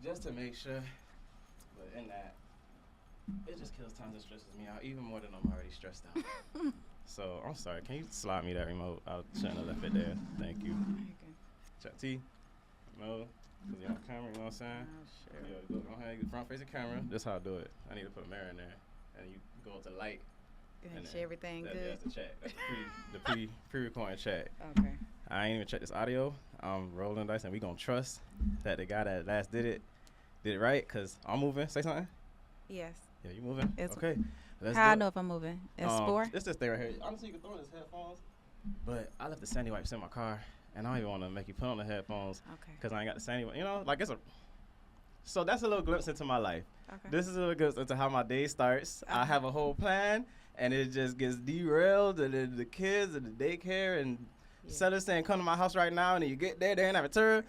just to make sure. But in that, it just kills time and stresses me out even more than I'm already stressed out. So I'm sorry. Can you slide me that remote? I shouldn't have left it there. Thank you. Okay. Chat T. No. Because you're on camera, you know what I'm saying? Oh, sure. Yo, go ahead, front facing camera. This how I do it. I need to put a mirror in there. And you go to light. Make sure everything good. That's the chat. That's the pre-recording chat. Okay. I ain't even check this audio. I'm rolling dice, and we gonna trust that the guy that last did it right. Cause I'm moving. Say something. Yes. Yeah, you moving? It's okay. Let's how do I it. know if I'm moving? It's 4? It's this thing right here. Honestly, you can throw in his headphones. But I left the sandy wipes in my car, and I don't even want to make you put on the headphones. Okay. Cause I ain't got the sandy wipes. You know, like it's a. So that's a little glimpse into my life. Okay. This is a little glimpse into how my day starts. Okay. I have a whole plan, and it just gets derailed, and then the kids and the daycare and sellers saying, "Come to my house right now," and then you get there, they ain't have a turn.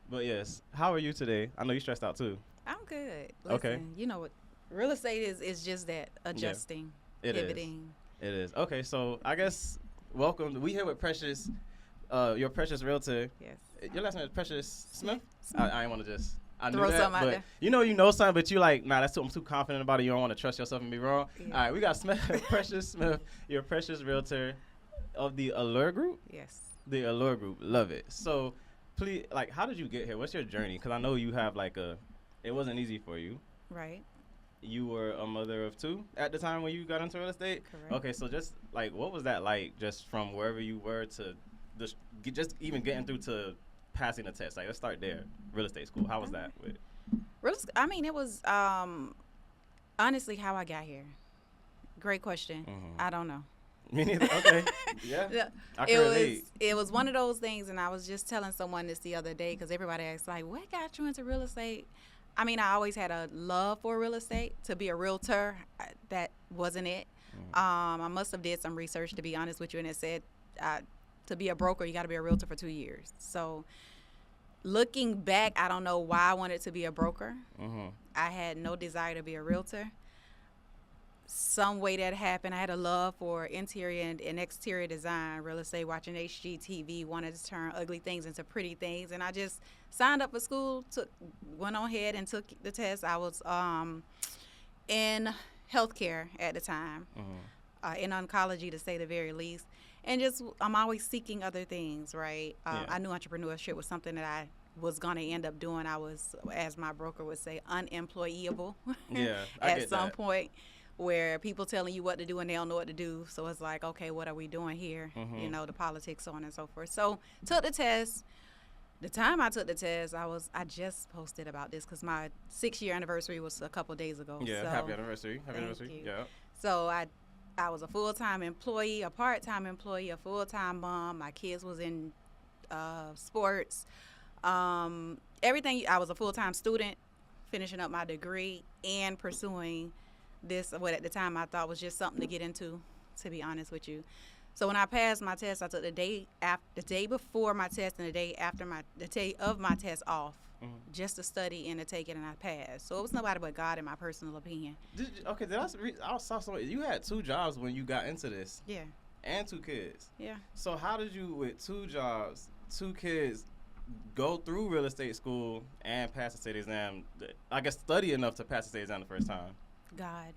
But yes, how are you today? I know you stressed out too. I'm good. Listen, Okay. You know what? Real estate is just that, adjusting, pivoting. It is. Okay, so I guess welcome. We here with Precious, your Precious realtor. Yes. Your last name is Precious Smith? I ain't want to just. I Throw knew that, something out but there. you know something, but you like, nah, I'm too confident about it. You don't want to trust yourself and be wrong. Yeah. All right, we got Precious Smith, your Precious realtor of the Allure Group. Yes. The Allure Group, love it. So, please, like, how did you get here? What's your journey? Because I know you have it wasn't easy for you. Right. You were a mother of 2 at the time when you got into real estate. Correct. Okay, so just like, what was that like? Just from wherever you were to just even getting through to passing the test. Like, let's start there. Real estate school. How was that? I mean, it was honestly how I got here. Great question. Mm-hmm. I don't know. Me neither. Okay. Yeah. I can relate. It was one of those things, and I was just telling someone this the other day because everybody asks, like, what got you into real estate? I mean, I always had a love for real estate. To be a realtor, that wasn't it. I must have did some research, to be honest with you, and it said to be a broker, you got to be a realtor for 2 years. So looking back, I don't know why I wanted to be a broker. Mm-hmm. I had no desire to be a realtor. Some way that happened, I had a love for interior and exterior design, real estate, watching HGTV, wanted to turn ugly things into pretty things. And I just signed up for school, went on ahead and took the test. I was in healthcare at the time, in oncology to say the very least. And just, I'm always seeking other things, right? I knew entrepreneurship was something that I was going to end up doing. I was, as my broker would say, unemployable at some point, where people telling you what to do and they don't know what to do. So it's like, okay, what are we doing here? You know, the politics, so on and so forth. So took the test. The time I took the test, I just posted about this because my 6-year anniversary was a couple days ago. Yeah, so happy anniversary. Happy thank anniversary. you. Yeah. So I was a full-time employee, a part-time employee, a full-time mom. My kids was in sports. Everything. I was a full-time student, finishing up my degree and pursuing this, what at the time I thought was just something to get into, to be honest with you. So when I passed my test, I took the day before my test and the day of my test off, just to study and to take it, and I passed. So it was nobody but God, in my personal opinion. I saw something. You had 2 jobs when you got into this. Yeah. And 2 kids. Yeah. So how did you, with 2 jobs, 2 kids, go through real estate school and pass the state exam? I guess study enough to pass the state exam the first time. God.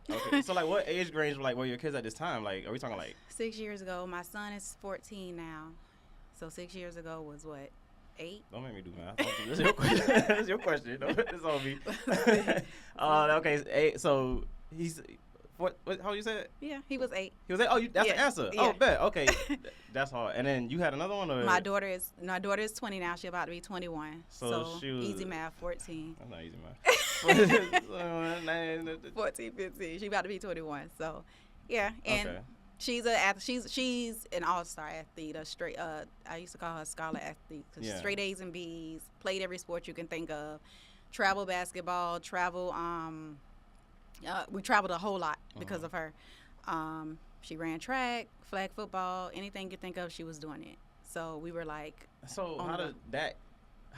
Okay. So, like, what age range were your kids at this time? Like, are we talking like 6 years ago? My son is 14 now. So 6 years ago was what? 8? Don't make me do math. This is your question. This is your question. It's on me. Okay, 8. So he's what? How you said? Yeah, he was 8. He was 8. Oh, that's the answer. Yeah. Oh, bet. Okay, that's hard. And then you had another one. Or? My daughter is 20 now. She's about to be 21. So she was, easy math, 14. That's not easy math. 14, 15. She's about to be 21. So, yeah, and okay. she's an all-star athlete. I used to call her a scholar athlete because straight A's and B's. Played every sport you can think of. Travel basketball. We traveled a whole lot because of her. She ran track, flag football, anything you think of, she was doing it. So we were like. So how did that?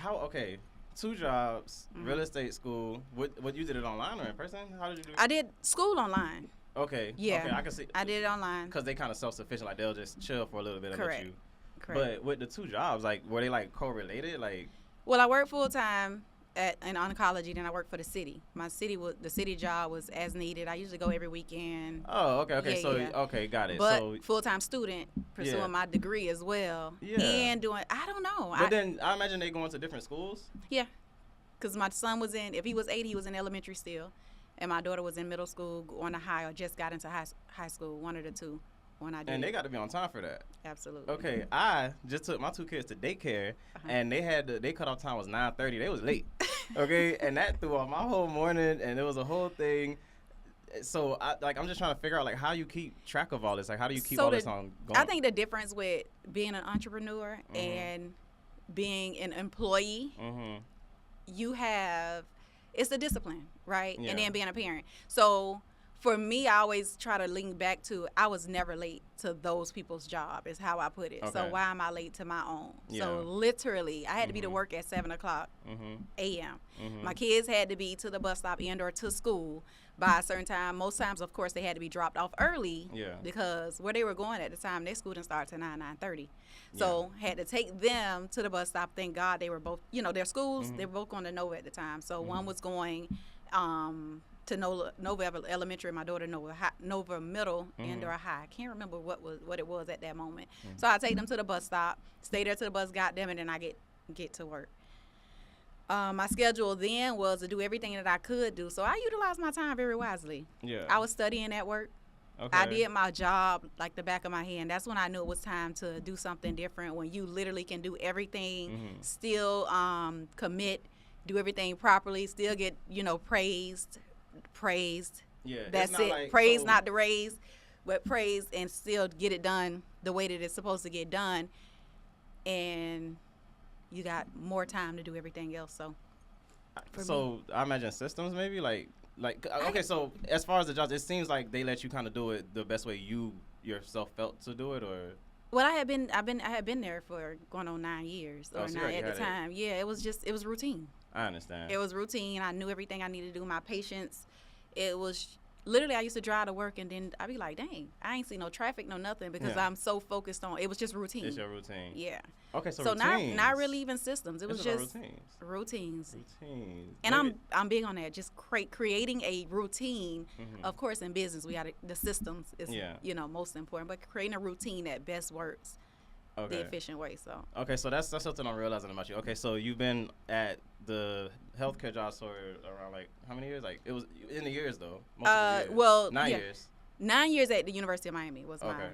Okay. 2 jobs, real estate school. What you did it online or in person? How did you do it? I did school online. Okay. Yeah. Okay, I can see. I did it online. Because they kind of self-sufficient. Like, they'll just chill for a little bit and let you. Correct. But with the 2 jobs, like, were they, like, correlated? Like. Well, I worked full-time in oncology, then I worked for the city. The city job was as needed. I usually go every weekend. Oh, okay. Yeah, So, yeah. okay, got it. But So, full-time student, pursuing Yeah. my degree as well. Yeah. And doing, I don't know. but then I imagine they going to different schools. Yeah. Because my son was if he was 8, he was in elementary still. And my daughter was in middle school, going to high, or just got into high school, one of the two. When I did. And they got to be on time for that. Absolutely. Okay, I just took my 2 kids to daycare, and they cut off time was 9:30. They was late. Okay, and that threw off my whole morning, and it was a whole thing. So I'm just trying to figure out like how you keep track of all this. Like how do you keep all this on going? I think the difference with being an entrepreneur and being an employee, you have it's the discipline, right? Yeah. And then being a parent. So for me, I always try to link back to I was never late to those people's job is how I put it. Okay. So why am I late to my own? Yeah. So literally, I had to be to work at 7 o'clock a.m. My kids had to be to the bus stop and or to school by a certain time. Most times, of course, they had to be dropped off early because where they were going at the time, their school didn't start till 9:30. So had to take them to the bus stop. Thank God they were both, their schools, they were both going to Nova at the time. So one was going to Nova Elementary, my daughter Nova Middle and or High. I can't remember what it was at that moment. So I take them to the bus stop, stay there till the bus got them, and then I get to work. My schedule then was to do everything that I could do. So I utilized my time very wisely. Yeah. I was studying at work. Okay. I did my job like the back of my hand. That's when I knew it was time to do something different, when you literally can do everything, still commit, do everything properly, still get, praised. Yeah. That's it. Like, praise, not the raise, but praise and still get it done the way that it's supposed to get done. And you got more time to do everything else. So I imagine systems maybe like okay. So as far as the jobs, it seems like they let you kind of do it the best way you yourself felt to do it, or. Well, I had been there for going on 9 years or 9 at the time. Yeah, it was routine. I understand. It was routine. I knew everything I needed to do. My patience. It was literally I used to drive to work and then I'd be like, dang, I ain't see no traffic, no nothing because I'm so focused on. It was just routine. It's your routine. Yeah. Okay, so routines. not really even systems. It was just routines. And I'm big on that. Just creating a routine. Of course, in business, we got the systems is most important. But creating a routine that best works the efficient way. So so that's something I'm realizing about you. Okay, so you've been at the healthcare job for around like how many years? Like it was in the years though. Most of the years. Well, 9 years. 9 years at the University of Miami was my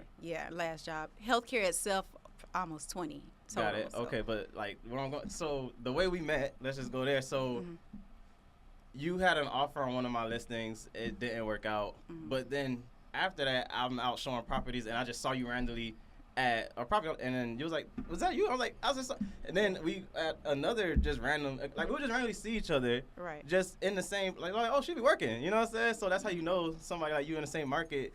last job. Healthcare itself, almost 20. Total, Got it. so. Okay, but like where I'm going. So the way we met, let's just go there. So you had an offer on one of my listings. It didn't work out. But then after that, I'm out showing properties, and I just saw you randomly at a property, and then you was like, "Was that you?" I was like, "I was just," and then we at another just random, like we would just randomly see each other, right? Just in the same, like oh, she be working, you know what I'm saying? So that's how you know somebody like you in the same market,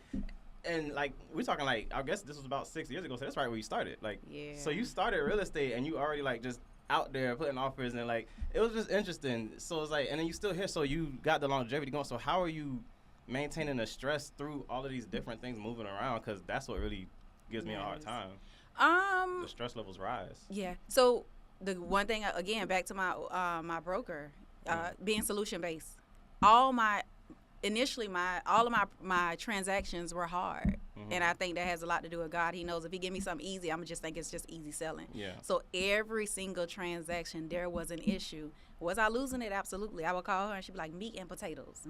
and like we talking like I guess this was about 6 years ago, so that's right where you started, like so you started real estate and you already like just out there putting offers and like it was just interesting. So it's like, and then you still here, so you got the longevity going. So how are you maintaining the stress through all of these different things moving around? Because that's what really gives me a hard time. The stress levels rise. Yeah. So the one thing again, back to my my broker, being solution based. All of my transactions were hard, and I think that has a lot to do with God. He knows if He give me something easy, I'm just think it's just easy selling. Yeah. So every single transaction, there was an issue. Was I losing it? Absolutely. I would call her and she'd be like, meat and potatoes.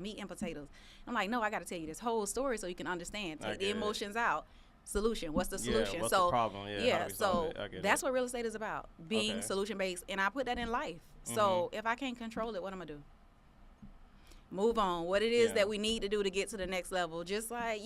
I'm like, no, I got to tell you this whole story so you can understand. Take the emotions out. Solution. What's the solution? What's the problem? So that's what real estate is about, being solution based, and I put that in life. So if I can't control it, what am I gonna do? Move on. What it is that we need to do to get to the next level. Just like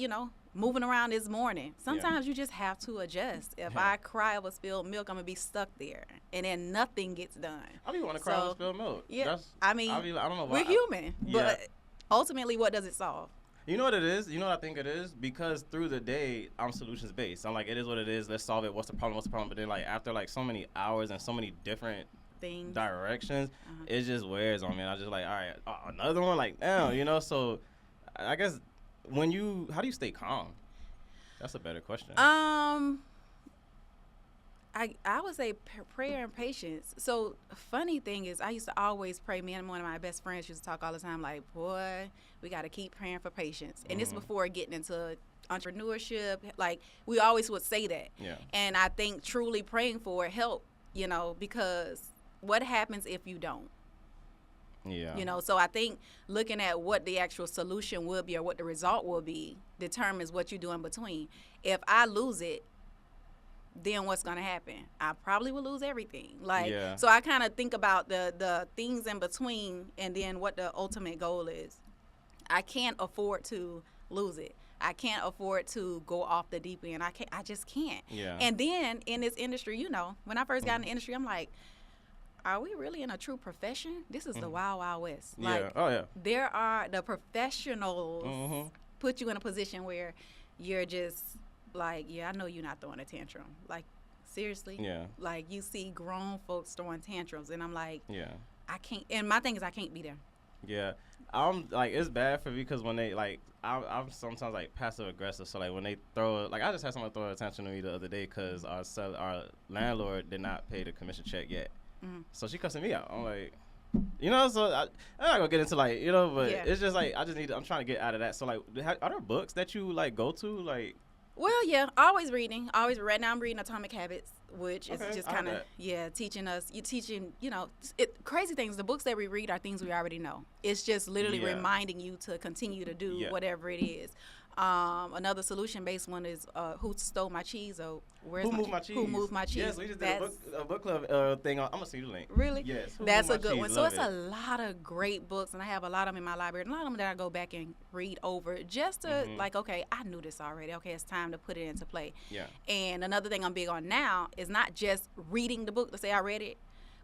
moving around this morning. Sometimes you just have to adjust. If I cry over spilled milk, I'm gonna be stuck there, and then nothing gets done. I be want to cry over spilled milk. Yeah, I don't know why. We're human, but ultimately, what does it solve? You know what it is? You know what I think it is? Because through the day, I'm solutions based. I'm like, it is what it is. Let's solve it. What's the problem? But then like after like so many hours and so many different things, directions, it just wears on me. And I just like, all right, another one, like now, So I guess how do you stay calm? That's a better question. I I would say prayer and patience. So funny thing is, I used to always pray. Me and one of my best friends used to talk all the time, like, boy, we got to keep praying for patience. And this before getting into entrepreneurship. Like, we always would say that. Yeah. And I think truly praying for it helped, because what happens if you don't? Yeah. So I think looking at what the actual solution will be or what the result will be determines what you do in between. If I lose it, then what's going to happen? I probably will lose everything. So I kind of think about the things in between and then what the ultimate goal is. I can't afford to lose it. I can't afford to go off the deep end. I just can't. Yeah. And then in this industry, when I first got in the industry, I'm like, are we really in a true profession? This is the wild, wild west. There are the professionals put you in a position where you're just like, I know you're not throwing a tantrum. Like, seriously? Yeah. Like, you see grown folks throwing tantrums, and I'm like, yeah. I can't. And my thing is, I can't be there. Yeah. I'm like, it's bad for me because when they like, I'm sometimes like passive aggressive. So like when they throw, like I just had someone throw attention to me the other day because our landlord did not pay the commission check yet. So she cussing me out. I'm like, so I'm not gonna get into like, but it's just like I'm trying to get out of that. So like, are there books that you like go to like? Well, yeah, always reading. Right now I'm reading Atomic Habits, which is just kind of, teaching us. Crazy things. The books that we read are things we already know. It's just literally reminding you to continue to do whatever it is. Another solution-based one is Who Stole My Cheese? Or Who Moved My Cheese? Who Moved My Cheese? Yes, we just did a book club thing. I'm going to see the link. Really? Yes. That's a good one. So it's a lot of great books, and I have a lot of them in my library. And a lot of them that I go back and read over just to, like, okay, I knew this already. Okay, it's time to put it into play. Yeah. And another thing I'm big on now is not just reading the book to say I read it,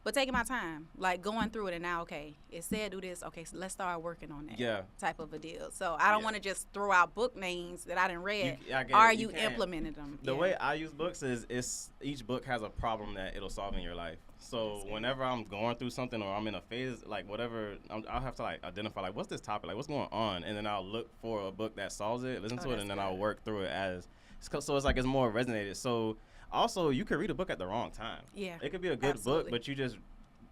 but taking my time, like going through it and now, okay, it said do this. Okay, so let's start working on that type of a deal. So I don't want to just throw out book names that I didn't read. Are you implementing them? The way I use books is each book has a problem that it'll solve in your life. So whenever I'm going through something or I'm in a phase, like whatever, I'll have to like identify like what's this topic, like what's going on, and then I'll look for a book that solves it, listen to it, and then I'll work through it so it's like it's more resonated. So also, you could read a book at the wrong time. Yeah. It could be a good book, but you just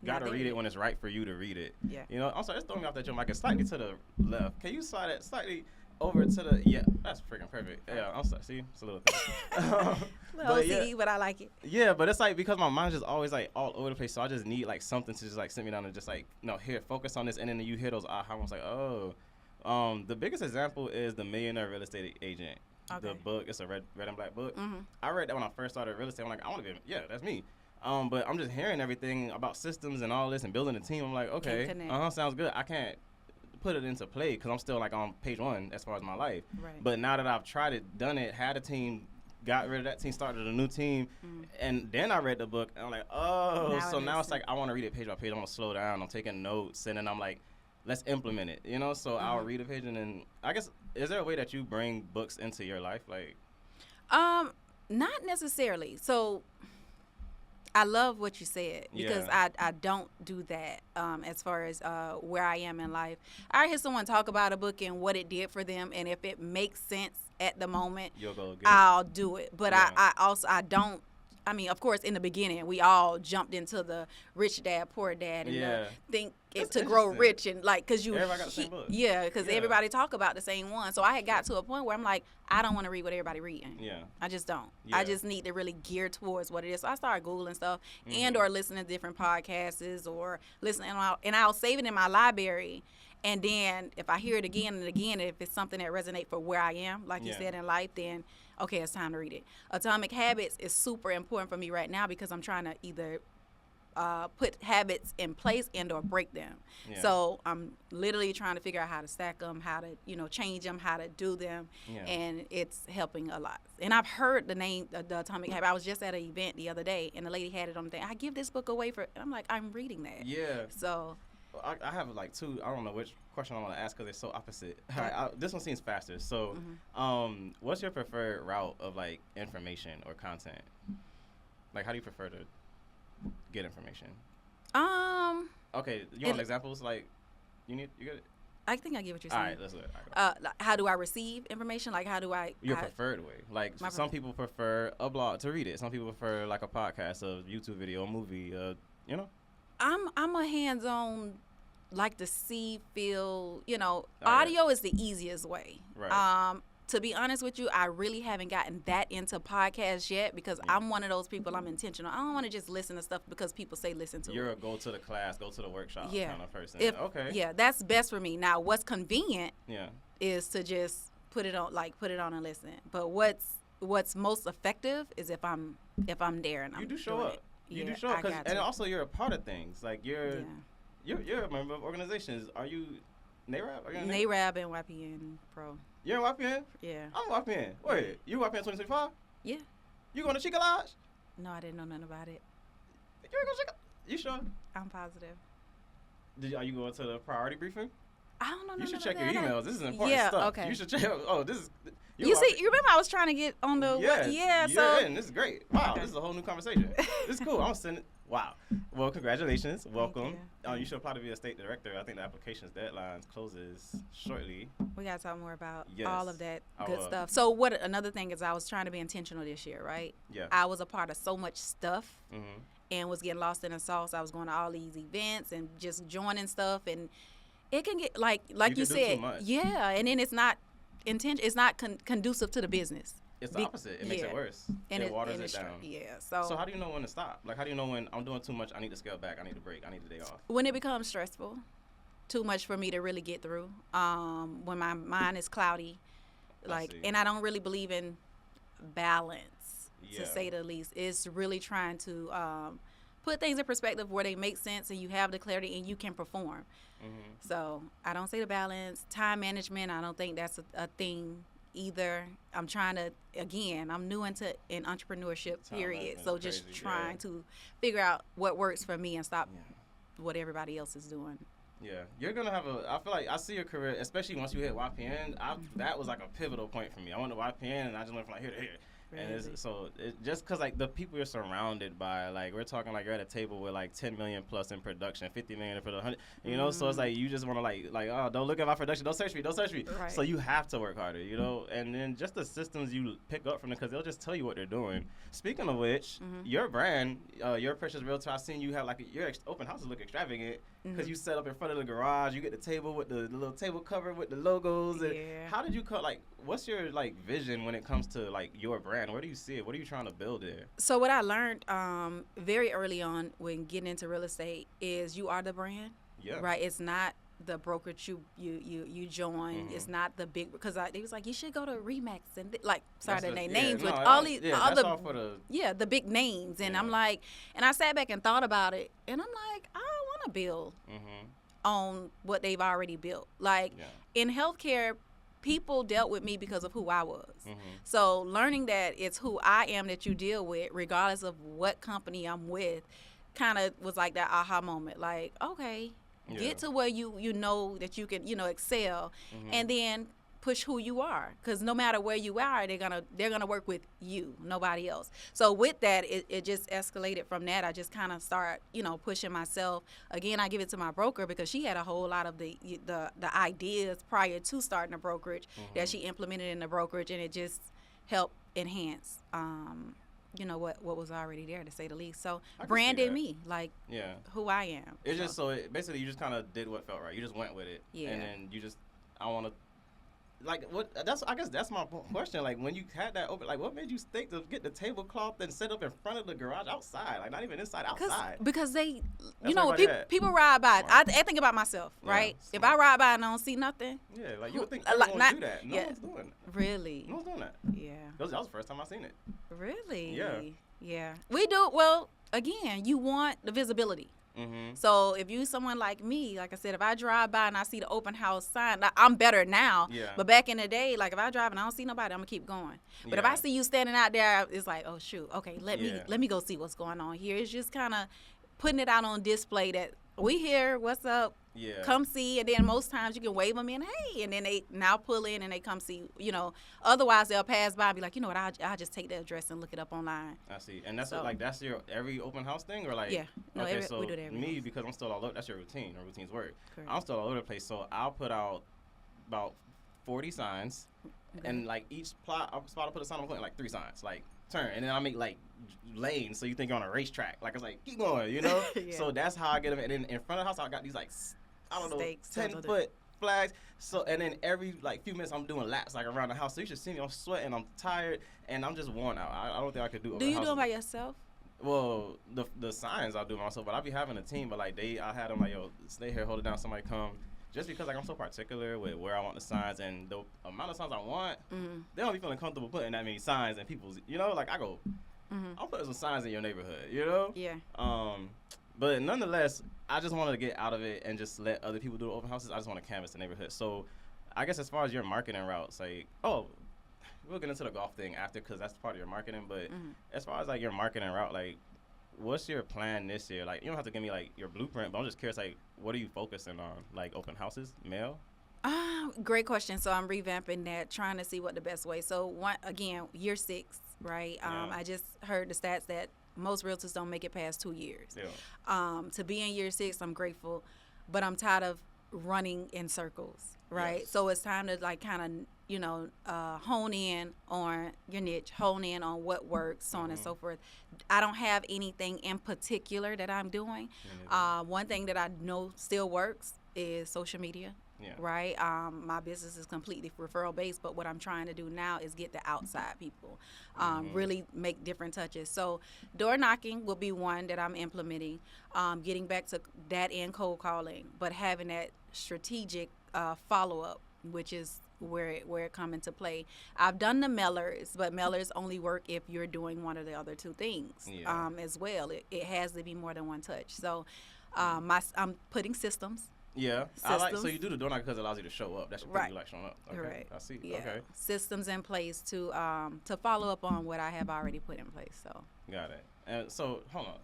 got to read it when it's right for you to read it. Yeah. I'm sorry, it's throwing me off that your mic. It's slightly to the left. Can you slide it slightly over to the, that's freaking perfect. Yeah, I'm sorry. See? It's a little thing. But I like it. Yeah, but it's like because my mind's just always like all over the place, so I just need like something to just like sit me down and just like, here, focus on this. And then you hear those aha moments like, oh. The biggest example is The Millionaire Real Estate Agent. Okay. The book, it's a red and black book. I read that when I first started real estate. I'm like, I want to be, that's me. But I'm just hearing everything about systems and all this and building a team. I'm like, okay, sounds good. I can't put it into play because I'm still like on page 1 as far as my life. Right. But now that I've tried it, done it, had a team, got rid of that team, started a new team, and then I read the book, and I'm like, now it's like I want to read it page by page. I want to slow down. I'm taking notes, and then I'm like, let's implement it, So I'll read a page, and then I guess, is there a way that you bring books into your life, like? Not necessarily. So I love what you said because I don't do that as far as where I am in life. I hear someone talk about a book and what it did for them, and if it makes sense at the moment, you'll go get I'll do it. But I don't. I mean, of course, in the beginning, we all jumped into the rich dad, poor dad, and think to grow rich, and like, cause everybody got the same book. Because everybody talk about the same one. So I had got to a point where I'm like, I don't want to read what everybody reading. Yeah, I just don't. I just need to really gear towards what it is. So I started Googling stuff and or listening to different podcasts or listening, and I'll save it in my library. And then if I hear it again and again, if it's something that resonates for where I am, like you said in life, then okay, it's time to read it. Atomic Habits is super important for me right now because I'm trying to either put habits in place and or break them. Yeah. So I'm literally trying to figure out how to stack them, how to change them, how to do them, and it's helping a lot. And I've heard the name, the Atomic Habit. I was just at an event the other day, and the lady had it on the thing. I give this book away for. I'm like, I'm reading that. Yeah. So. I have like 2. I don't know which question I want to ask because they're so opposite. This one seems faster. So, what's your preferred route of like information or content? Like, how do you prefer to get information? Okay, you want examples? Like, you get it? I think I get what you're All saying. right, let's do it. How do I receive information? Like, how do I? Your preferred way. Like, some people prefer a blog to read it. Some people prefer like a podcast, a YouTube video, a movie. You know. I'm a hands-on, like to see, feel. Audio is the easiest way. Right. To be honest with you, I really haven't gotten that into podcasts yet because I'm one of those people. I'm intentional. I don't want to just listen to stuff because people say listen to it. You're a go to the class, go to the workshop kind of person. Okay. Yeah, that's best for me. Now, what's convenient Yeah. is to just put it on and listen. But what's most effective is if I'm there and I'm You do show up. You do show up, and also you're a part of things. Like you're a member of organizations. Are you NARAB? NARAB and YPN Pro. You're in YPN? Yeah. I'm YPN. Wait, you YPN 2025? Yeah. You going to Chica Lodge? No, I didn't know nothing about it. You ain't going to Chica? You sure? I'm positive. Are you going to the priority briefing? I don't know. You should check your emails. This is important stuff. Yeah, okay. You should check. Oh, this is. You remember I was trying to get on the. And this is great. Wow, This is a whole new conversation. This is cool. I'm sending. Wow. Well, congratulations. Welcome. You should apply to be a state director. I think the application's deadline closes shortly. We got to talk more about all of that good stuff. So another thing is I was trying to be intentional this year, right? Yeah. I was a part of so much stuff and was getting lost in the sauce. I was going to all these events and just joining stuff, and it can get like you said. Too much. Yeah, and then it's not it's not conducive to the business. It's the opposite. It makes it worse. And it waters it down. Yeah. So how do you know when to stop? Like, how do you know when I'm doing too much, I need to scale back, I need to break, I need a day off? When it becomes stressful, too much for me to really get through. When my mind is cloudy, and I don't really believe in balance, to say the least. It's really trying to put things in perspective where they make sense and you have the clarity and you can perform. So I don't say the balance. Time management, I don't think that's a thing either. I'm trying to, again, I'm new in entrepreneurship, period. So just trying to figure out what works for me and stop what everybody else is doing. Yeah, you're going to have I feel like I see your career, especially once you hit YPN, that was like a pivotal point for me. I went to YPN and I just went from like here to here. Really? And just because like the people you're surrounded by, like we're talking like you're at a table with like 10 million plus in production, 50 million for the 100, you know. So it's like you just want to like oh, don't look at my production, don't search me. Right. So you have to work harder, you know. And then just the systems you pick up from them, because they'll just tell you what they're doing. Speaking of which, your brand, your Precious Realtor, I've seen you have like your open houses look extravagant because you set up in front of the garage. You get the table with the little table cover with the logos. And how did you what's your like vision when it comes to like your brand? Where do you see it? What are you trying to build there? So what I learned very early on when getting into real estate is you are the brand. Yeah. Right. It's not the brokerage you join. It's not the big, because they was like, you should go to Remax and names with all these the big names. And I'm like, and I sat back and thought about it, and I'm like, I don't want to build on what they've already built. Like in healthcare, people dealt with me because of who I was. So learning that it's who I am that you deal with, regardless of what company I'm with, kind of was like that aha moment. Like, okay, get to where you know that you can, excel, and then push who you are. Because no matter where you are, they're gonna work with you, nobody else. So with that, it just escalated from that. I just kind of start, pushing myself. Again, I give it to my broker because she had a whole lot of the ideas prior to starting the brokerage that she implemented in the brokerage, and it just helped enhance what was already there, to say the least. So branded me like who I am. It's just basically you just kind of did what felt right. You just went with it, and then you just I want to. Like I guess that's my question. Like when you had that open, like what made you think to get the tablecloth and set up in front of the garage outside, like not even inside, outside? Because people ride by. I think about myself, right? If I ride by and I don't see nothing, like you would think everyone would do that. No one's doing that. Really? No one's doing that. Yeah. That was the first time I seen it. Really? Yeah. Yeah. We do. Well, again, you want the visibility. So if you someone like me, like I said, if I drive by and I see the open house sign, I'm better now. Yeah. But back in the day, like if I drive and I don't see nobody, I'm gonna keep going. But if I see you standing out there, it's like, oh shoot, okay, let me go see what's going on here. It's just kind of putting it out on display that we here, what's up, Yeah. Come see, and then most times you can wave them in, hey, and then they now pull in and they come see, otherwise they'll pass by and be like, you know what, I'll just take the address and look it up online. I see. And that's So- that's your every open house thing, or like? Yeah. No, okay, so we do it every me, house. because I'm still all over, that's your routine, or routines work. Correct. I'm still all over the place, so I'll put out about 40 signs, Okay. and like each spot I put a sign, I'm putting like 3 signs, like turn, and then I make like lanes, so you think you're on a racetrack, like it's like keep going, Yeah. So that's how I get them. And then in front of the house, I got these like I don't know, Stakes, 10-foot flags. So and then every like few minutes I'm doing laps like around the house. So you should see me. I'm sweating. I'm tired, and I'm just worn out. I don't think I could do. Do you do them by yourself? Well, the signs I'll do myself, but I'll be having a team. But like I had them like, yo, stay here, hold it down. Somebody come. Just because like I'm so particular with where I want the signs and the amount of signs I want, they don't be feeling comfortable putting that many signs in people's. Like I go, I'm putting some signs in your neighborhood. Yeah. But nonetheless, I just wanted to get out of it and just let other people do the open houses. I just want to canvas the neighborhood. So, I guess as far as your marketing routes, like, we'll get into the golf thing after because that's part of your marketing. But as far as like your marketing route, like, what's your plan this year? Like, you don't have to give me like your blueprint, but I'm just curious, like, what are you focusing on? Like open houses, mail? Great question. So I'm revamping that, trying to see what the best way. So year 6, right? Yeah. I just heard the stats that most realtors don't make it past 2 years. Yeah. To be in year 6, I'm grateful, but I'm tired of running in circles, right? Yes. So it's time to like kind of, hone in on your niche, hone in on what works, so on and so forth. I don't have anything in particular that I'm doing. One thing that I know still works is social media. Yeah. Right. My business is completely referral based, but what I'm trying to do now is get the outside people, really make different touches. So door knocking will be one that I'm implementing, getting back to that and cold calling, but having that strategic follow up, which is where it come into play. I've done the mailers, but mailers only work if you're doing one of the other 2 things as well. It has to be more than one touch. So I'm putting systems. Yeah, I like. So you do the door knock because it allows you to show up. That's Right. you like showing up. Okay. Right. I see. Yeah. Okay. Systems in place to follow up on what I have already put in place. So Got it. And so hold on.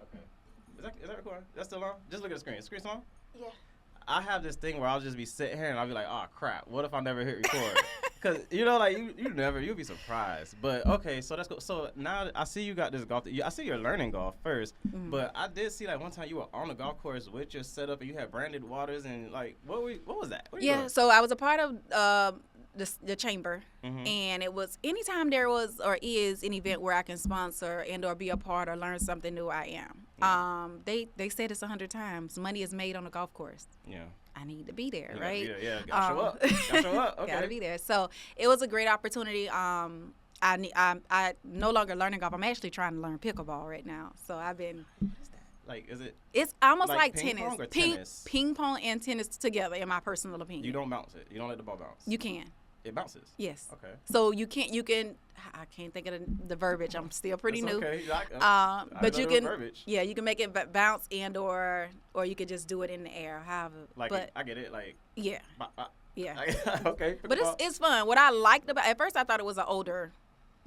Okay. Is that recording? That's still on? Just look at the screen. Is the screen's on? yeah. I have this thing where I'll just be sitting here and I'll be like, oh crap, what if I never hit record? Cause like you'll be surprised. But okay, so that's cool. So now I see you got this golf. I see you're learning golf first, but I did see like one time you were on the golf course with your setup and you had branded waters and like what was that? What were you doing? So I was a part of the chamber, and it was anytime there was or is an event where I can sponsor and or be a part or learn something new, I am. They said this 100 times. Money is made on the golf course. Yeah. I need to be there, You right? gotta be there, yeah, gotta show up. Gotta show up. Okay. Gotta be there. So it was a great opportunity. I no longer learning golf. I'm actually trying to learn pickleball right now. So I've been. Like, is it? It's almost like like ping tennis. pong or tennis? Ping pong and tennis together, in my personal opinion. You don't bounce it. You don't let the ball bounce. You can. It bounces. Yes. Okay. So you can. I can't think of the verbiage. I'm still pretty It's new. okay. But you can. Verbiage. Yeah, you can make it bounce and or you could just do it in the air. However. Like but I get it. Like. yeah. Yeah. Okay. But it's fun. What I liked about at first I thought it was an older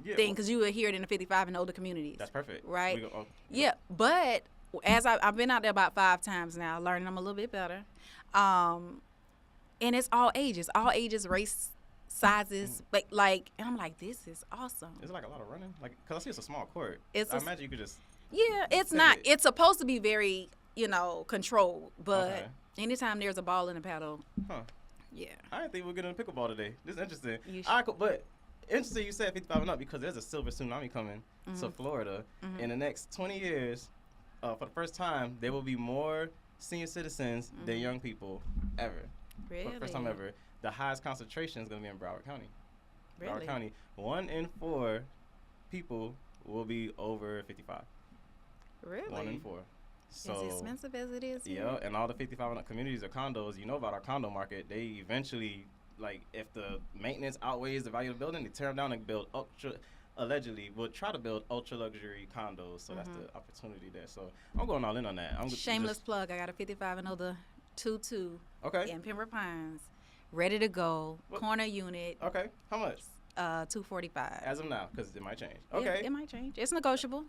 yeah, thing because you would hear it in the 55 and older communities. That's perfect. Right. We go, Yeah, but as I've been out there about 5 times now, learning them a little bit better, and it's all ages, race, sizes, like, and I'm like, this is awesome. Is it like a lot of running? Like, cause I see it's a small court. I It's imagine you could just. Yeah, it's Send not. it. It's supposed to be very, controlled, but Okay. anytime there's a ball in the paddle, Huh. yeah. I didn't think we were getting into pickleball today. This is interesting. You All right, cool, but interesting you said 55 and up because there's a silver tsunami coming to Florida. In the next 20 years, for the first time, there will be more senior citizens than young people ever. Really? For the first time ever. The highest concentration is going to be in Broward County. Really? Broward County. 1 in 4 people will be over 55. Really? 1 in 4. So, as expensive as it is here? yeah, and all the 55 and up communities are condos. You know about our condo market. They eventually, like, if the maintenance outweighs the value of the building, they tear them down and build allegedly will try to build ultra luxury condos. So that's the opportunity there. So I'm going all in on that. I'm Shameless plug. I got a 55 and older 2-2 Okay. in Pembroke Pines, ready to go. What? Corner unit, Okay. How much? $245. As of now, because it might change. Yeah, Okay. it might change. It's negotiable.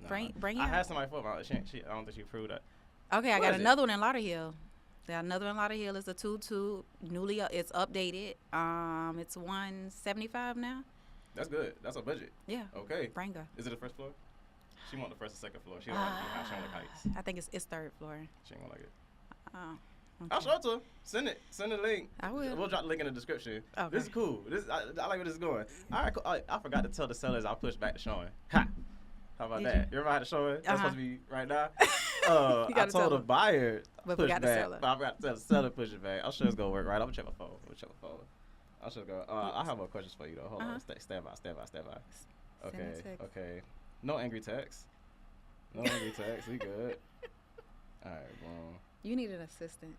Nah, Bring I your- had somebody for about I don't think she approved that. Okay, I What got is it? another one in Lauderhill. Got another one in Lauderhill. It's a 2-2, newly, it's updated. It's 175 now. That's good. That's a budget. Yeah, Okay. bring her. Is it the first floor? She want the first and second floor. She don't like the house. She don't like heights. I think it's third floor. She ain't gonna like it. Oh, I'll okay. show it to her. Send it. Send the link. I will. We'll drop the link in the description. Okay. This is cool. I like where this is going. All right, cool. I forgot to tell the sellers I'll push back the showing. Ha! How about Did that? you? You remember how the showing? That's Uh-huh. supposed to be right now. You I gotta told tell the them. buyer But push forgot the back, seller. but I forgot to tell the seller push it back. I'm sure it's gonna work right. I'm gonna check my phone. I'll just go. I have more questions for you though. Hold on. Stand by. Send a Okay. text. Okay. No angry text. No angry text. We good. All right. Boom. You need an assistant.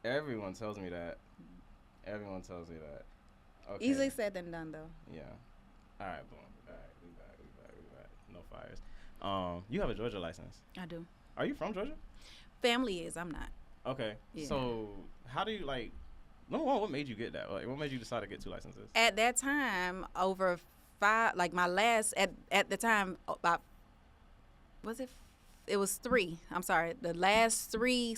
Everyone tells me that. Everyone tells me that. Okay. Easily said than done, though. Yeah. All right. Boom. All right. We back. No fires. You have a Georgia license. I do. Are you from Georgia? Family is. I'm not. Okay. Yeah. So how do you like? Number one, what made you get that? Like, what made you decide to get 2 licenses? At that time, over 5, like my last, at the time, about, was it? It was 3. I'm sorry. The last 3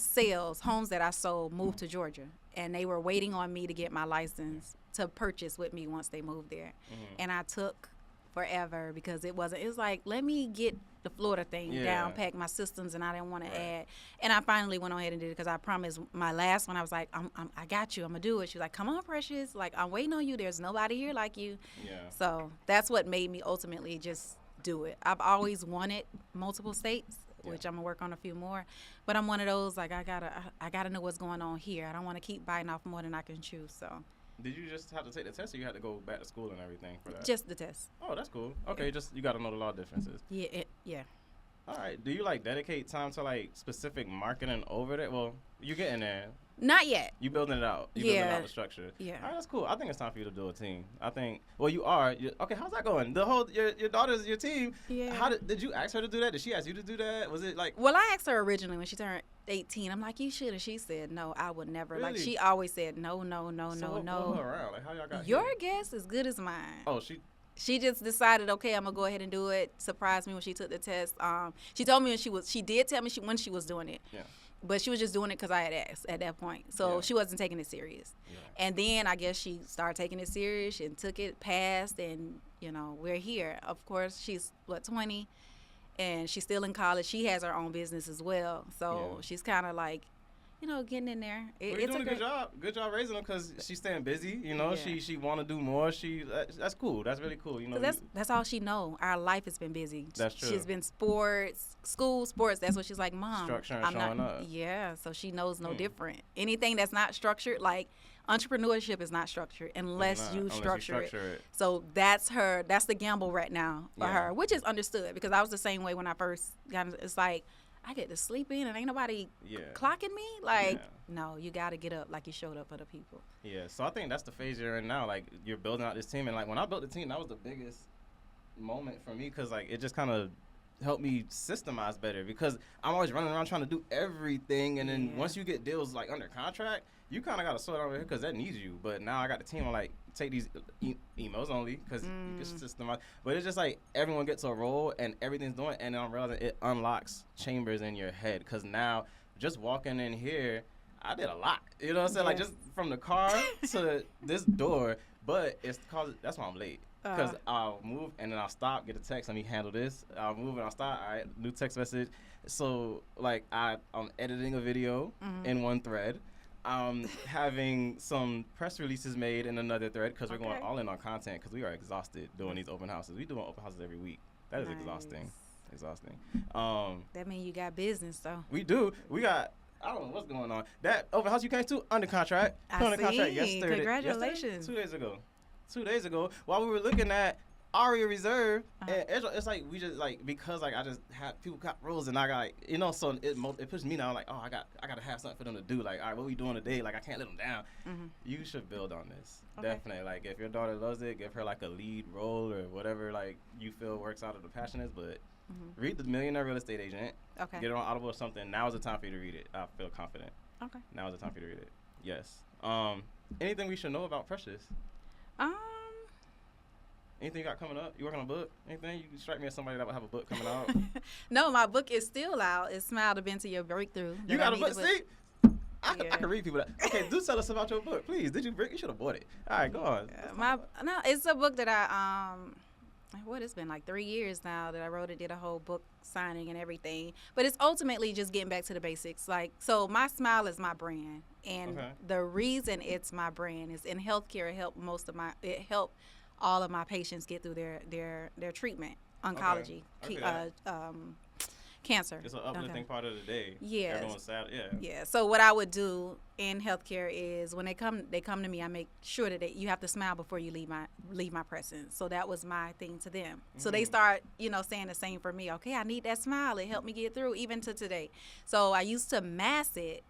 homes that I sold moved to Georgia. And they were waiting on me to get my license to purchase with me once they moved there. Mm-hmm. And I took forever because it was like, let me get the Florida thing down, pack my systems, and I didn't want to add. And I finally went on ahead and did it because I promised my last one, I was like, I got you. I'm going to do it. She was like, come on, Precious. Like, I'm waiting on you. There's nobody here like you. Yeah. So that's what made me ultimately just do it. I've always wanted multiple states, which I'm gonna work on a few more, but I'm one of those, like, I gotta know what's going on here. I don't want to keep biting off more than I can chew. So Did you just have to take the test, or you had to go back to school and everything for that? just the test. Oh, that's cool. Okay, just you got to know the law differences. Yeah. All right. Do you like dedicate time to like specific marketing over there? Well, you're getting there. Not yet. You building it out. You building out the structure. Yeah. All right, that's cool. I think it's time for you to do a team. I think. Well, you are. Okay, how's that going? The whole your daughter's your team. Yeah. How did you ask her to do that? Did she ask you to do that? Was it like? Well, I asked her originally when she turned 18. I'm like, you should, and she said, no, I would never. Really? Like, she always said, no. So what brought her around? Like, how y'all got Your here? guess is good as mine. Oh, She just decided, okay, I'm gonna go ahead and do it. Surprised me when she took the test. She told me when she did tell me when she was doing it. Yeah. But she was just doing it because I had asked at that point. So she wasn't taking it serious. Yeah. And then I guess she started taking it serious and took it past, and, we're here. Of course, she's, 20? And she's still in college. She has her own business as well. So she's kind of like, getting in there. Well, you're doing a good job. Good job raising her because she's staying busy. She want to do more. That's cool. That's really cool. That's all she know. Our life has been busy. That's true. She's been sports, school, sports. That's what she's like, Mom. Structure and I'm showing not, up. Yeah, so she knows no different. Anything that's not structured, like entrepreneurship is not structured unless you structure it. So that's the gamble right now for her, which is understood because I was the same way when I first got into, it's like, I get to sleep in and ain't nobody clocking me. Like, no, you got to get up like you showed up for the people. Yeah, so I think that's the phase you're in now. Like, you're building out this team. And, like, when I built the team, that was the biggest moment for me because, like, it just kind of helped me systemize better because I'm always running around trying to do everything. And then once you get deals, like, under contract, you kind of got to sort it over here because that needs you. But now I got the team. I'm like, take these emails only because you can systemize. But it's just like everyone gets a role and everything's doing. And then I'm realizing it unlocks chambers in your head because now just walking in here, I did a lot. You know what I'm saying? Like just from the car to this door. But it's cause that's why I'm late. Because I'll move and then I'll stop, get a text, let me handle this. I'll move and I'll stop. All right, new text message. So like I'm editing a video in one thread. I'm having some press releases made in another thread because we're going all in on content because we are exhausted doing these open houses. We do open houses every week. That is exhausting. That means you got business though. We do. We got. I don't know what's going on. That open house you came to under contract. Put under contract yesterday. Congratulations. 2 days ago. 2 days ago, while we were looking at Aria Reserve, and it's like we just like because like I just have people got rules and I got like, so it pushes me now like I got to have something for them to do like all right what we doing today like I can't let them down. You should build on this definitely like if your daughter loves it give her like a lead role or whatever like you feel works out of the passion is but read The Millionaire Real Estate Agent. Get it on Audible or something. Now is the time for you to read it. I feel confident. Now is the time for you to read it. Yes. Anything we should know about Precious? Anything you got coming up? You working on a book? Anything? You can strike me as somebody that would have a book coming out. No, my book is still out. It's Smile to Bend to Your Breakthrough. You got a book? See? I Yeah. can read people that. Okay, do tell us about your book, please. Did you should have bought it. All right, go on. No, it's a book that it's been like 3 years now that I wrote it, did a whole book signing and everything. But it's ultimately just getting back to the basics. Like, so my smile is my brand. And the reason it's my brand is in healthcare, it helped all of my patients get through their treatment, oncology, cancer. It's an uplifting part of the day. Yes. Everyone's sad. Yeah. Yeah. So what I would do in healthcare is when they come to me, I make sure that you have to smile before you leave my presence. So that was my thing to them. So they start, saying the same for me. Okay, I need that smile. It helped me get through even to today. So I used to mask it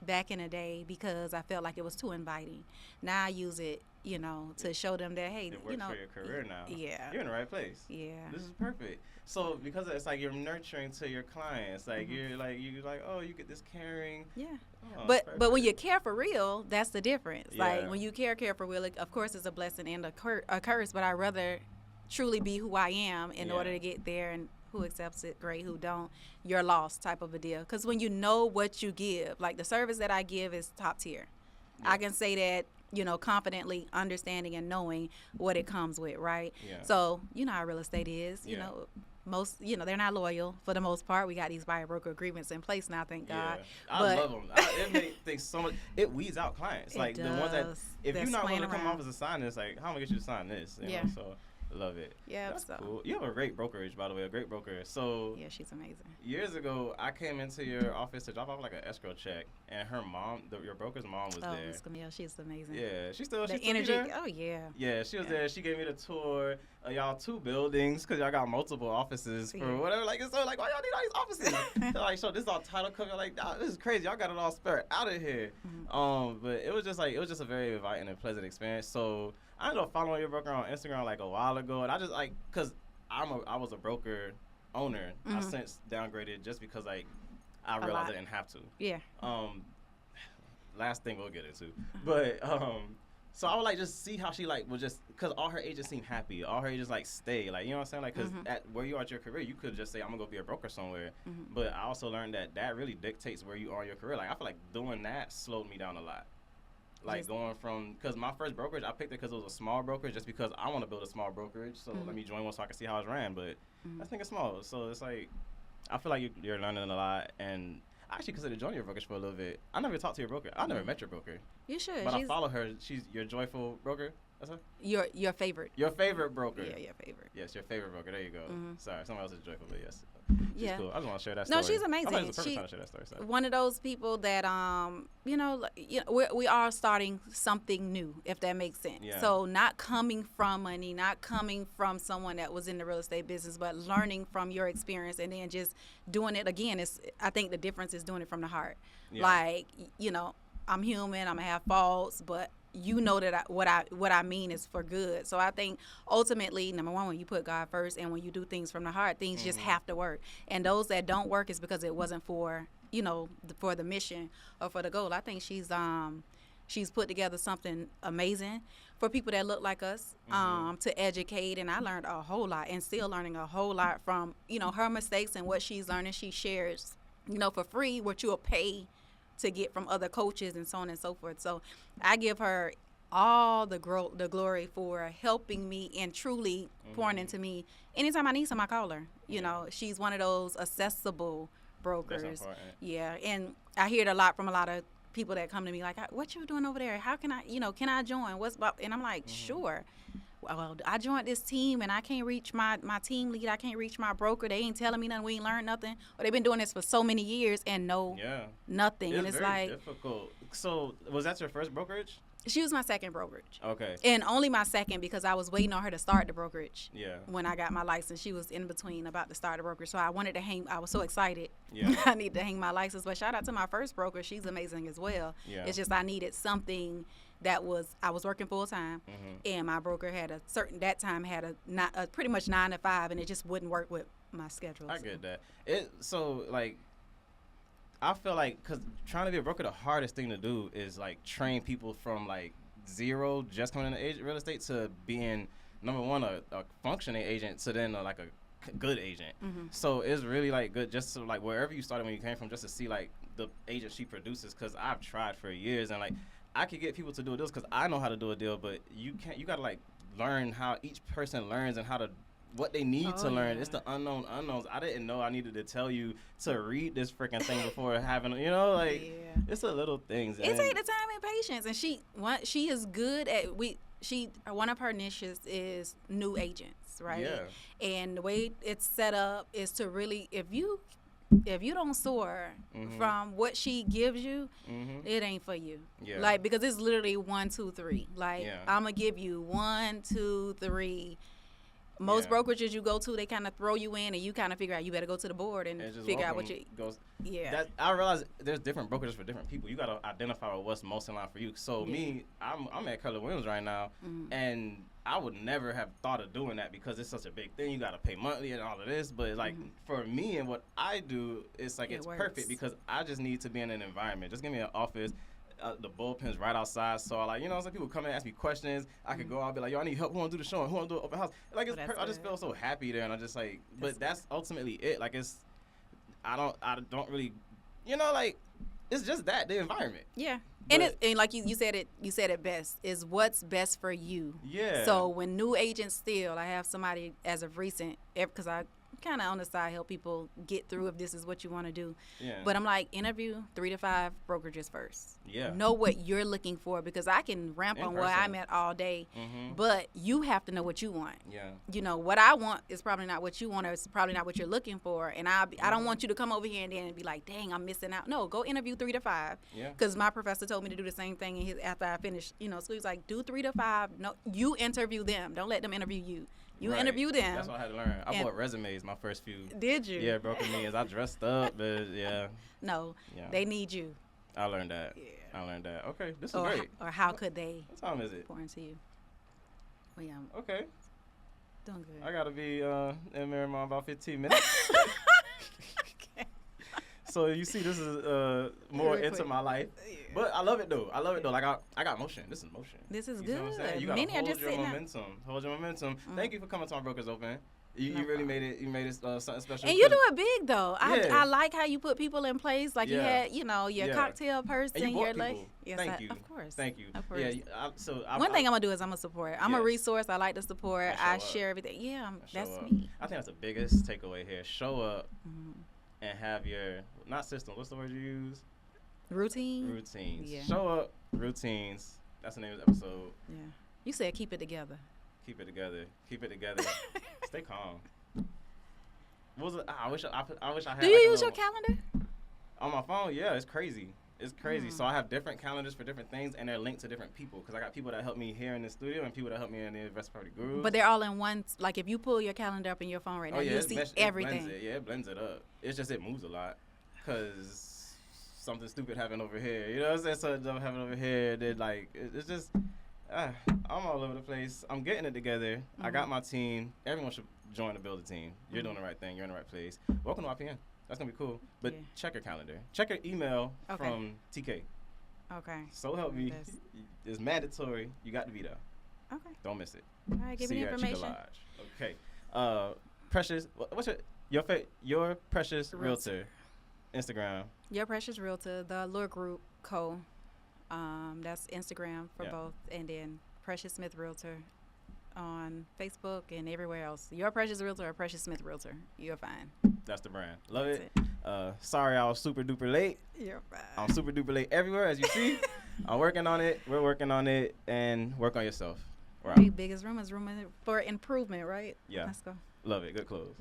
back in the day because I felt like it was too inviting. Now I use it, to show them that, hey, it works for your career now. Yeah. You're in the right place. Yeah. This is perfect. So because it's like you're nurturing to your clients, like you're like oh, you get this caring. Yeah. Oh, but when you care for real, that's the difference. Yeah. Like when you care for real, of course it's a blessing and a curse, but I'd rather truly be who I am in order to get there, and who accepts it, great, who don't, you're lost type of a deal. Because when you know what you give, like the service that I give is top tier. Yeah. I can say that, confidently understanding and knowing what it comes with, right? Yeah. So, how real estate is, you know, most, they're not loyal for the most part. We got these buyer broker agreements in place now, thank God. I love them. It makes things so much. It weeds out clients. Like the ones that, if you're not going to come off as a sign, it's like, how am I going to get you to sign this? You know? So love it. Yeah, that's cool. You have a great brokerage, by the way, a great broker. So yeah, she's amazing. Years ago, I came into your office to drop off like an escrow check, and her mom, your broker's mom, was there. Yeah, she's amazing. Yeah, she's still energy. There? Oh yeah. Yeah, she was there. She gave me the tour of y'all 2 buildings because y'all got multiple offices for whatever. Like, it's so like, why y'all need all these offices? They're like, so this is all title cover. Like, this is crazy. Y'all got it all spared out of here. But it was just a very inviting and pleasant experience. So I ended up following your broker on Instagram like a while ago, and I just like, cause I was a broker owner. I since downgraded just because like I realized I didn't have to. Yeah. Last thing we'll get into, but so I would like just see how she like was just, cause all her agents seem happy, all her agents like stay, like, you know what I'm saying, like, cause at where you are at your career, you could just say I'm gonna go be a broker somewhere, but I also learned that really dictates where you are in your career. Like I feel like doing that slowed me down a lot. Like going from, because my first brokerage, I picked it because it was a small brokerage just because I want to build a small brokerage. So let me join one so I can see how it's ran. But I think it's small. So it's like, I feel like you're learning a lot. And I actually considered joining your brokerage for a little bit. I never talked to your broker. I never met your broker. You should. But I follow her. She's your joyful broker. That's her? Your favorite. Your favorite broker. Yeah, your favorite. Yes, your favorite broker. There you go. Sorry, someone else is joyful, but yes. She's cool. I just want to share that story. No, she's amazing. I she's to share that story. So. One of those people that, we are starting something new, if that makes sense. Yeah. So not coming from money, not coming from someone that was in the real estate business, but learning from your experience and then just doing it again. I think the difference is doing it from the heart. Yeah. Like, I'm human. I'm gonna have faults, but that what I mean is for good. So I think ultimately, number one, when you put God first and when you do things from the heart, things just have to work. And those that don't work is because it wasn't for for the mission or for the goal. I think she's put together something amazing for people that look like us, to educate. And I learned a whole lot and still learning a whole lot from her mistakes and what she's learning. She shares for free what you'll pay to get from other coaches and so on and so forth. So I give her all the glory for helping me and truly pouring into me. Anytime I need some, I call her. She's one of those accessible brokers. That's important. Yeah, and I hear it a lot from a lot of people that come to me like, what you doing over there? How can I, can I join? And I'm like, sure. Well, I joined this team and I can't reach my team lead. I can't reach my broker. They ain't telling me nothing. We ain't learned nothing. Or they've been doing this for so many years and nothing. It's and it's very like difficult. So was that your first brokerage? She was my second brokerage. Okay. And only my second because I was waiting on her to start the brokerage. Yeah. When I got my license, she was in between about to start the brokerage. So I wanted to hang. I was so excited. Yeah. I needed to hang my license. But shout out to my first broker. She's amazing as well. Yeah. It's just I needed something I was working full time, and my broker had that time had a pretty much 9 to 5, and it just wouldn't work with my schedule. I get that. I feel like, because trying to be a broker, the hardest thing to do is like train people from like zero, just coming into real estate, to being number one, a functioning agent to then like a good agent. Mm-hmm. So it's really like good just to like wherever you started when you came from, just to see like the agent she produces, because I've tried for years and like I could get people to do deals because I know how to do a deal, but you gotta like learn how each person learns and how to what they need to learn. Yeah. It's the unknown unknowns. I didn't know I needed to tell you to read this freaking thing before having, you know, like it's the little things. It take the time and patience, and she is good at one of her niches is new agents, right? Yeah. And the way it's set up is to really, if you don't soar from what she gives you, it ain't for you. Yeah. Like, because it's literally 1, 2, 3. Like, I'm gonna give you 1, 2, 3. Most brokerages you go to, they kind of throw you in, and you kind of figure out you better go to the board and figure out what you. I realize there's different brokerages for different people. You gotta identify what's most in line for you. So me, I'm at Khalid Williams right now, and I would never have thought of doing that because it's such a big thing. You gotta pay monthly and all of this, but like for me and what I do, it's like it's perfect because I just need to be in an environment. Just give me an office. The bullpen's right outside, so like, you know, some people come in and ask me questions. I could go out and be like, yo, I need help. Who want to do the show? Who want to do an open house? Like, it's I just feel so happy there, and I'm just like, but that's ultimately it. Like, it's I don't really, you know, like, it's just that the environment. Yeah. And like you said it best, is what's best for you. Yeah. So when new agents still, I have somebody as of recent, because I kind of on the side help people get through if this is what you want to do. Yeah. But I'm like, interview 3 to 5 brokerages first. Yeah. Know what you're looking for, because I can ramp on where I'm at all day, but you have to know what you want. Yeah. You know, what I want is probably not what you want, or it's probably not what you're looking for. And I don't want you to come over here and then be like, dang, I'm missing out. No, go interview 3 to 5. Yeah. Because my professor told me to do the same thing after I finished, you know, so he's like, do 3 to 5. No, you interview them. Don't let them interview you. You interview them. That's what I had to learn. I bought resumes my first few. Did you? Yeah, broker meetings. I dressed up, but No, they need you. I learned that. Yeah. I learned that. Okay, this is great. Or how could they? What time is it? Pour into you. Well, yeah, I'm okay. doing good. I gotta be in Miramar about 15 minutes. So you see, this is more into my life, but I love it though. Like I got motion. This is motion. This is you good. Know what I'm saying? You gotta Many hold are just your sitting momentum. Hold your momentum. Thank you for coming to our Brokers Open. You really made it. You made it something special. And you do it big though. I like how you put people in place. Like you had, you know, your cocktail person. And you your people. Yes, Thank you. Of course. Thank you. Of course. Yeah. One thing I'm gonna do is I'm gonna support. I'm a resource. I like to support. I share everything. Yeah, that's me. I think that's the biggest takeaway here. Show up and have your system. What's the word you use? Routines. Yeah. Show up. Routines. That's the name of the episode. Yeah. You said keep it together. Keep it together. Keep it together. Stay calm. What was it? I wish I had. Do you use your calendar? On my phone? Yeah, it's crazy. It's crazy. So I have different calendars for different things, and they're linked to different people. Because I got people that help me here in the studio and people that help me in the Investment Property Guru. But they're all in one. Like if you pull your calendar up in your phone right now, you see everything. It blends it up. It's just it moves a lot. Because something stupid happened over here. You know what I'm saying? Something dumb happened over here. Then like it's just I'm all over the place. I'm getting it together. I got my team. Everyone should join the build a team. You're doing the right thing. You're in the right place. Welcome to IPN. That's gonna be cool. But check your calendar. Check your email from TK. Okay. So help me. It's mandatory. You got to be there. Okay. Don't miss it. All right. Give me the information. Okay. Precious. What's your Precious Realtor? Instagram. Your Precious Realtor, the Allure Group Co. That's Instagram for both, and then Precious Smith Realtor on Facebook and everywhere else. Your Precious Realtor or Precious Smith Realtor. You're fine. That's the brand. Love it. Sorry I was super duper late. You're fine. I'm super duper late everywhere, as you see. I'm working on it. We're working on it. And work on yourself. Right. Biggest room is room for improvement, right? Yeah. Let's go. Love it. Good close.